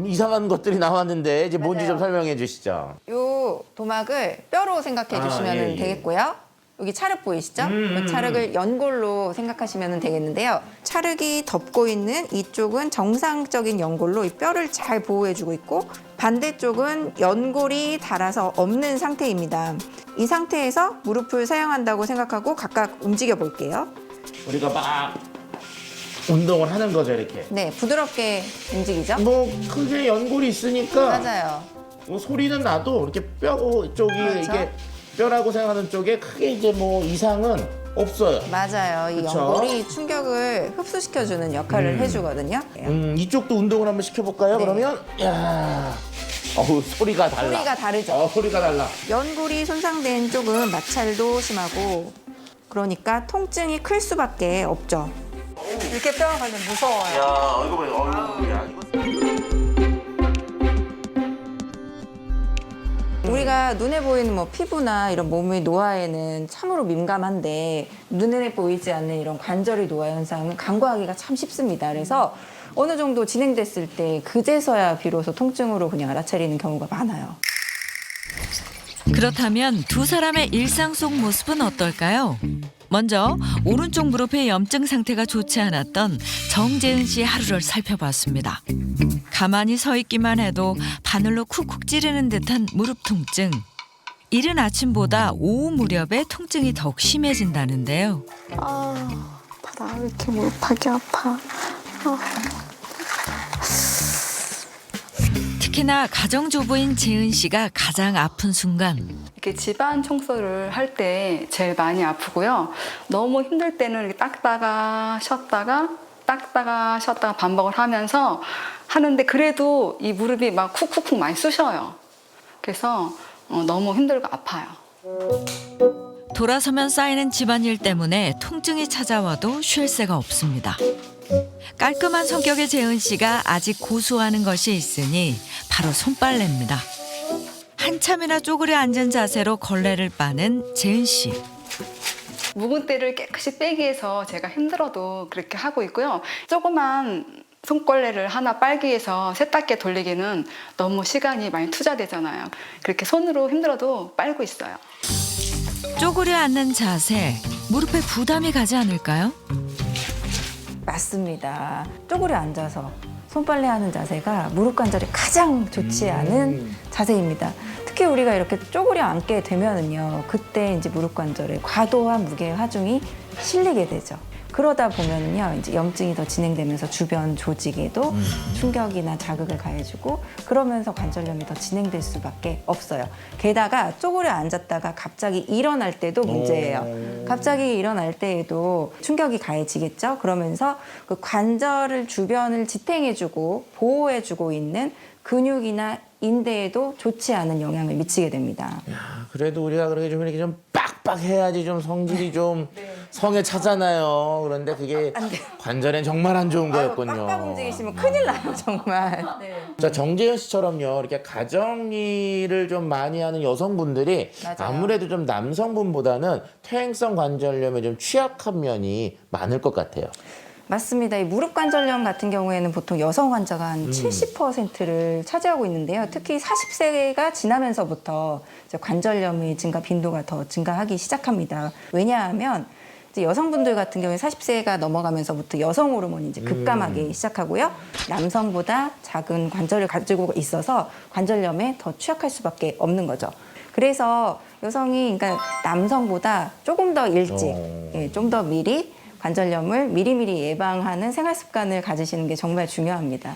이상한 것들이 나왔는데 이제 뭔지 맞아요. 좀 설명해 주시죠. 요 도막을 뼈로 생각해 주시면 예, 예. 되겠고요. 여기 찰흙 보이시죠? 그 찰흙을 연골로 생각하시면 되겠는데요. 찰흙이 덮고 있는 이쪽은 정상적인 연골로 이 뼈를 잘 보호해주고 있고 반대쪽은 연골이 닳아서 없는 상태입니다. 이 상태에서 무릎을 사용한다고 생각하고 각각 움직여 볼게요. 우리가 막 운동을 하는 거죠, 이렇게. 네, 부드럽게 움직이죠? 뭐 크게 연골이 있으니까 맞아요. 뭐 소리는 나도 이렇게 뼈 쪽이 그렇죠. 이게 뼈라고 생각하는 쪽에 크게 이제 뭐 이상은 없어요. 맞아요. 이 그쵸? 연골이 충격을 흡수시켜주는 역할을 해주거든요. 이쪽도 운동을 한번 시켜볼까요? 네. 그러면 야, 어우 소리가 달라. 소리가 다르죠? 소리가 달라. 연골이 손상된 쪽은 마찰도 심하고 그러니까 통증이 클 수밖에 없죠. 이렇게 뼈가 가면 무서워요. 야, 이거 봐요. 야, 이거. 우리가 눈에 보이는 뭐 피부나 이런 몸의 노화에는 참으로 민감한데 눈에 보이지 않는 이런 관절의 노화 현상은 간과하기가 참 쉽습니다. 그래서 어느 정도 진행됐을 때 그제서야 비로소 통증으로 그냥 알아차리는 경우가 많아요. 그렇다면 두 사람의 일상 속 모습은 어떨까요? 먼저 오른쪽 무릎의 염증 상태가 좋지 않았던 정재은 씨의 하루를 살펴봤습니다. 가만히 서 있기만 해도 바늘로 쿡쿡 찌르는 듯한 무릎 통증. 이른 아침보다 오후 무렵에 통증이 더욱 심해진다는데요. 나 왜 이렇게 무릎하기 아파. 특히나 가정주부인 재은 씨가 가장 아픈 순간. 이렇게 집안 청소를 할 때 제일 많이 아프고요. 너무 힘들 때는 이렇게 닦다가 쉬었다가 닦다가 쉬었다가 반복을 하면서 하는데 그래도 이 무릎이 막 쿡쿡쿡 많이 쑤셔요. 그래서 너무 힘들고 아파요. 돌아서면 쌓이는 집안일 때문에 통증이 찾아와도 쉴 새가 없습니다. 깔끔한 성격의 재은 씨가 아직 고수하는 것이 있으니 바로 손빨래입니다. 한참이나 쪼그려 앉은 자세로 걸레를 빠는 재은 씨. 묵은 때를 깨끗이 빼기 위해서 제가 힘들어도 그렇게 하고 있고요. 조그만 손걸레를 하나 빨기 위해서 세탁기에 돌리기는 너무 시간이 많이 투자되잖아요. 그렇게 손으로 힘들어도 빨고 있어요. 쪼그려 앉는 자세, 무릎에 부담이 가지 않을까요? 맞습니다. 쪼그려 앉아서 손빨래하는 자세가 무릎 관절에 가장 좋지 않은 자세입니다. 특히 우리가 이렇게 쪼그려 앉게 되면은요, 그때 이제 무릎 관절에 과도한 무게 하중이 실리게 되죠. 그러다 보면은요, 이제 염증이 더 진행되면서 주변 조직에도 충격이나 자극을 가해주고 그러면서 관절염이 더 진행될 수밖에 없어요. 게다가 쪼그려 앉았다가 갑자기 일어날 때도 문제예요. 갑자기 일어날 때에도 충격이 가해지겠죠. 그러면서 그 관절을 주변을 지탱해주고 보호해주고 있는 근육이나 인대에도 좋지 않은 영향을 미치게 됩니다. 야, 그래도 우리가 그렇게 좀 이렇게 좀 빡빡해야지 좀 성질이 좀 성에 차잖아요. 그런데 그게 안 돼요. 관절엔 정말 안 좋은 거였군요. 빡빡 움직이시면 큰일 나요, 정말. 자, 정재현 씨처럼요, 이렇게 가정일을 좀 많이 하는 여성분들이 맞아요. 아무래도 좀 남성분보다는 퇴행성 관절염에 좀 취약한 면이 많을 것 같아요. 맞습니다. 이 무릎 관절염 같은 경우에는 보통 여성 환자가 한 70%를 차지하고 있는데요. 특히 40세가 지나면서부터 이제 관절염의 증가 빈도가 더 증가하기 시작합니다. 왜냐하면 이제 여성분들 같은 경우에 40세가 넘어가면서부터 여성 호르몬이 이제 급감하기 시작하고요. 남성보다 작은 관절을 가지고 있어서 관절염에 더 취약할 수밖에 없는 거죠. 그래서 여성이 그러니까 남성보다 조금 더 일찍, 좀 더 미리 관절염을 미리미리 예방하는 생활 습관을 가지시는 게 정말 중요합니다.